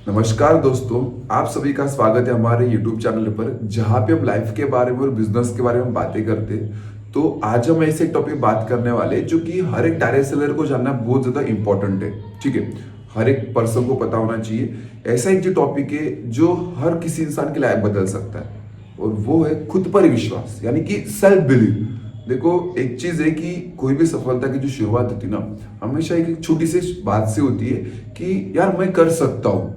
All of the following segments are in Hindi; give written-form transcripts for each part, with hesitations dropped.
नमस्कार दोस्तों, आप सभी का स्वागत है हमारे YouTube चैनल पर, जहां पे हम लाइफ के बारे में और बिजनेस के बारे में बातें करते हैं। तो आज हम ऐसे टॉपिक बात करने वाले हैं जो कि हर एक डायरेक्ट सेलर को जानना बहुत ज्यादा इंपॉर्टेंट है। ठीक है, हर एक पर्सन को पता होना चाहिए। ऐसा एक जो टॉपिक है जो हर किसी इंसान की लाइफ बदल सकता है, और वो है खुद पर विश्वास, यानी कि सेल्फ बिलीव। देखो, एक चीज है कि कोई भी सफलता की जो शुरुआत होती है ना, हमेशा एक छोटी सी बात से होती है कि यार मैं कर सकता हूँ।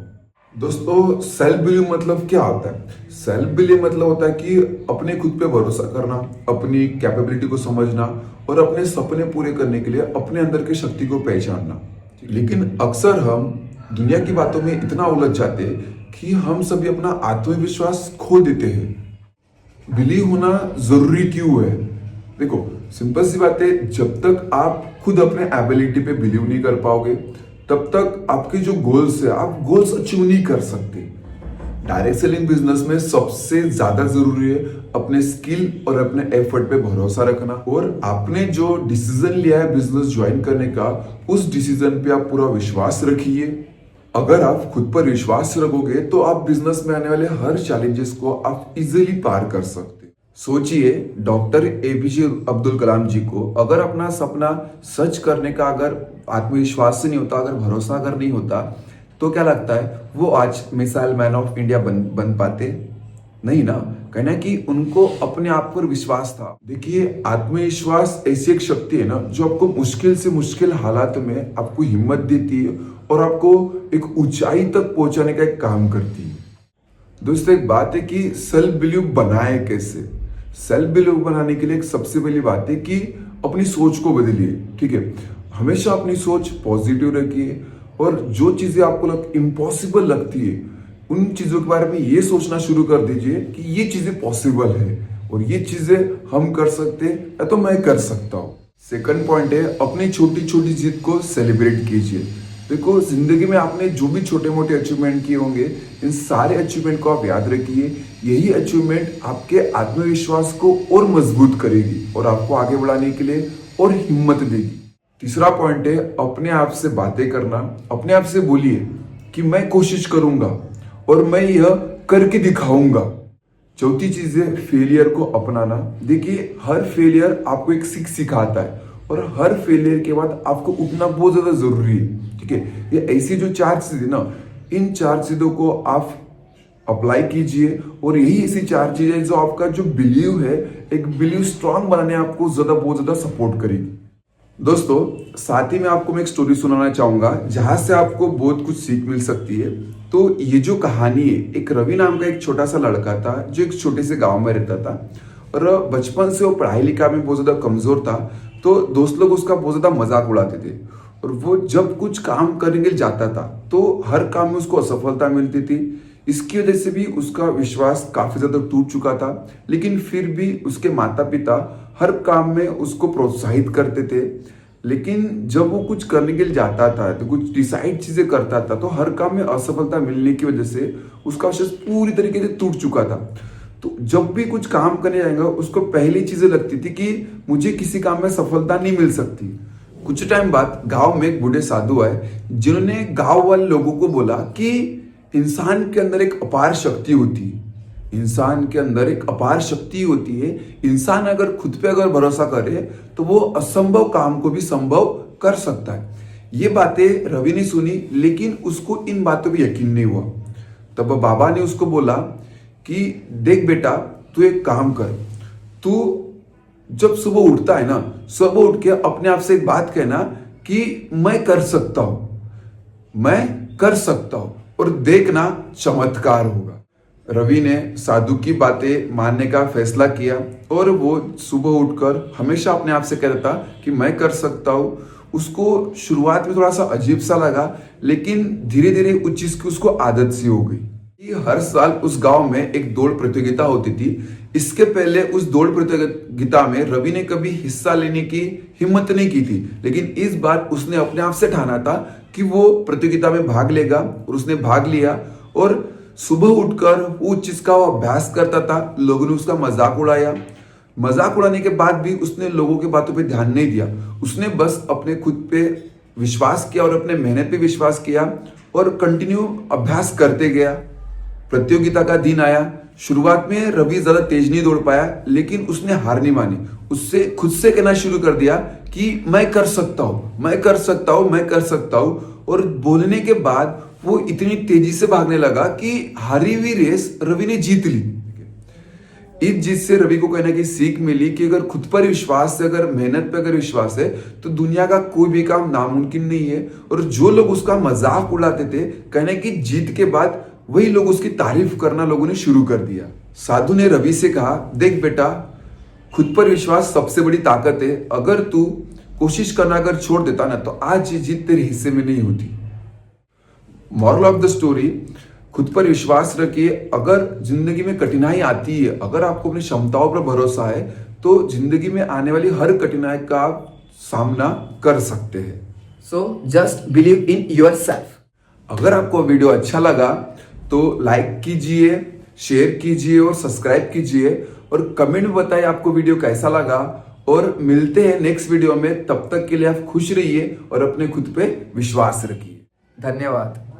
दोस्तों, सेल्फ बिलीव मतलब क्या होता है? सेल्फ बिलीव मतलब होता है कि अपने खुद पे भरोसा करना, अपनी कैपेबिलिटी को समझना और अपने सपने पूरे करने के लिए अपने अंदर की शक्ति को पहचानना। लेकिन अक्सर हम दुनिया की बातों में इतना उलझ जाते हैं कि हम सभी अपना आत्मविश्वास खो देते हैं। बिलीव होना जरूरी क्यों है? देखो, सिंपल सी बात है, जब तक आप खुद अपने एबिलिटी पे बिलीव नहीं कर पाओगे तब तक आपके जो गोल्स है, आप गोल्स अचीव नहीं कर सकते। डायरेक्ट सेलिंग बिजनेस में सबसे ज्यादा जरूरी है अपने स्किल और अपने एफर्ट पे भरोसा रखना, और आपने जो डिसीजन लिया है बिजनेस ज्वाइन करने का, उस डिसीजन पे आप पूरा विश्वास रखिए। अगर आप खुद पर विश्वास रखोगे तो आप बिजनेस में आने वाले हर चैलेंजेस को आप इजीली पार कर सकते। सोचिए, डॉक्टर एपीजे अब्दुल कलाम जी को अगर अपना सपना सच करने का अगर आत्मविश्वास से नहीं होता, अगर भरोसा अगर नहीं होता, तो क्या लगता है वो आज मिसाइल मैन ऑफ इंडिया बन पाते? नहीं ना। कहना कि उनको अपने आप पर विश्वास था। देखिए, आत्मविश्वास ऐसी एक शक्ति है ना जो आपको मुश्किल से मुश्किल हालात में आपको हिम्मत देती है और आपको एक ऊंचाई तक पहुंचाने का एक काम करती है। दोस्तों, एक बात है कि सेल्फ बिलीव बनाए कैसे? सेल्फ बिलीव बनाने के लिए एक सबसे पहली बात है कि अपनी सोच को बदलिए। ठीक है, हमेशा अपनी सोच पॉजिटिव रखिए, और जो चीजें आपको इम्पॉसिबल लगती है उन चीजों के बारे में ये सोचना शुरू कर दीजिए कि ये चीजें पॉसिबल है और ये चीजें हम कर सकते हैं या तो मैं कर सकता हूँ। सेकंड पॉइंट है, अपनी छोटी छोटी जीत को सेलिब्रेट कीजिए। देखो, जिंदगी में आपने जो भी छोटे मोटे अचीवमेंट किए होंगे, इन सारे अचीवमेंट को आप याद रखिए। यही अचीवमेंट आपके आत्मविश्वास को और मजबूत करेगी और आपको आगे बढ़ाने के लिए और हिम्मत देगी। तीसरा पॉइंट है, अपने आप से बातें करना। अपने आप से बोलिए कि मैं कोशिश करूंगा और मैं यह करके दिखाऊंगा। चौथी चीज है, फेलियर को अपनाना। देखिए, हर फेलियर आपको एक सीख सिखाता है, और हर फेलियर के बाद आपको उठना बहुत ज्यादा जरूरी है। ठीक है, ये ऐसी जो चार चीजें ना, इन चार चीजों को आप अप्लाई कीजिए, और यही ऐसी चार चीजें जो आपका जो बिलीव है, एक बिलीव स्ट्रांग बनाने आपको बहुत ज्यादा सपोर्ट करेगी। दोस्तों, साथ ही में आपको मैं एक स्टोरी सुनाना चाहूंगा जहां से आपको बहुत कुछ सीख मिल सकती है। तो ये जो कहानी है, एक रवि नाम का एक छोटा सा लड़का था जो एक छोटे से गांव में रहता था, और बचपन से वो पढ़ाई लिखा में बहुत ज्यादा कमजोर था। तो दोस्त लोग उसका बहुत ज्यादा मजाक उड़ाते थे, और वो जब कुछ काम करने के लिए जाता था तो हर काम में उसको असफलता मिलती थी। इसकी वजह से भी उसका विश्वास काफी ज्यादा टूट चुका था, लेकिन फिर भी उसके माता पिता हर काम में उसको प्रोत्साहित करते थे। लेकिन जब वो कुछ करने के लिए जाता था, तो कुछ डिसाइड चीजें करता था, तो हर काम में असफलता मिलने की वजह से उसका विश्वास पूरी तरीके से टूट चुका था। तो जब भी कुछ काम करने जाएगा, उसको पहली चीजें लगती थी कि मुझे किसी काम में सफलता नहीं मिल सकती। कुछ टाइम बाद गांव में एक बूढ़े साधु आए, जिन्होंने गांव वाले लोगों को बोला कि इंसान के अंदर एक अपार शक्ति होती है। इंसान के अंदर एक अपार शक्ति होती है। इंसान अगर खुद पे अगर भरोसा करे तो वो असंभव काम को भी संभव कर सकता है। ये बातें रवि ने सुनी, लेकिन उसको इन बातों पे यकीन नहीं हुआ। तब बाबा ने उसको बोला कि देख बेटा, तू एक काम कर, तू जब सुबह उठता है ना, सुबह उठ के अपने आप से एक बात कहना कि मैं कर सकता हूं, मैं कर सकता हूं, और देखना चमत्कार होगा। रवि ने साधु की बातें मानने का फैसला किया, और वो सुबह उठकर हमेशा अपने आप से कहता था कि मैं कर सकता हूं। उसको शुरुआत में थोड़ा सा अजीब सा लगा, लेकिन धीरे धीरे उस चीज की उसको आदत सी हो गई। हर साल उस गांव में एक दौड़ प्रतियोगिता होती थी। इसके पहले उस दौड़ प्रतियोगिता में रवि ने कभी हिस्सा लेने की हिम्मत नहीं की थी, लेकिन इस बार उसने अपने आप से ठाना था कि वो प्रतियोगिता में भाग लेगा, और उसने भाग लिया। और सुबह उठकर वो चीज का वो अभ्यास करता था। लोगों ने उसका मजाक उड़ाया। मजाक उड़ाने के बाद भी उसने लोगों की बातों पे ध्यान नहीं दिया। उसने बस अपने खुद पे विश्वास किया और अपने मेहनत पे विश्वास किया, और कंटिन्यू अभ्यास करते गया। प्रतियोगिता का दिन आया। शुरुआत में रवि ज्यादा तेज नहीं दौड़ पाया, लेकिन उसने हार नहीं मानी। उससे खुद से कहना शुरू कर दिया कि मैं कर सकता हूं, मैं कर सकता हूं, मैं कर सकता हूं। और बोलने के बाद वो इतनी तेजी से भागने लगा कि हारी हुई रेस रवि ने जीत ली। इस जीत से रवि को कहने की सीख मिली कि अगर खुद पर विश्वास है, अगर मेहनत पे अगर विश्वास है, तो दुनिया का कोई भी काम नामुमकिन नहीं है। और जो लोग उसका मजाक उड़ाते थे, कहने की जीत के बाद वही लोग उसकी तारीफ करना लोगों ने शुरू कर दिया। साधु ने रवि से कहा, देख बेटा, खुद पर विश्वास सबसे बड़ी ताकत है। अगर तू कोशिश करना अगर छोड़ देता ना, तो आज ये जीत तेरे हिस्से में नहीं होती। मॉरल ऑफ द स्टोरी, खुद पर विश्वास रखिए। अगर जिंदगी में कठिनाई आती है, अगर आपको अपनी क्षमताओं पर भरोसा है, तो जिंदगी में आने वाली हर कठिनाई का आप सामना कर सकते हैं। So just believe in yourself. अगर आपको वीडियो अच्छा लगा तो लाइक कीजिए, शेयर कीजिए और सब्सक्राइब कीजिए, और कमेंट में बताइए आपको वीडियो कैसा लगा। और मिलते हैं नेक्स्ट वीडियो में। तब तक के लिए आप खुश रहिए और अपने खुद पे विश्वास रखिए। धन्यवाद।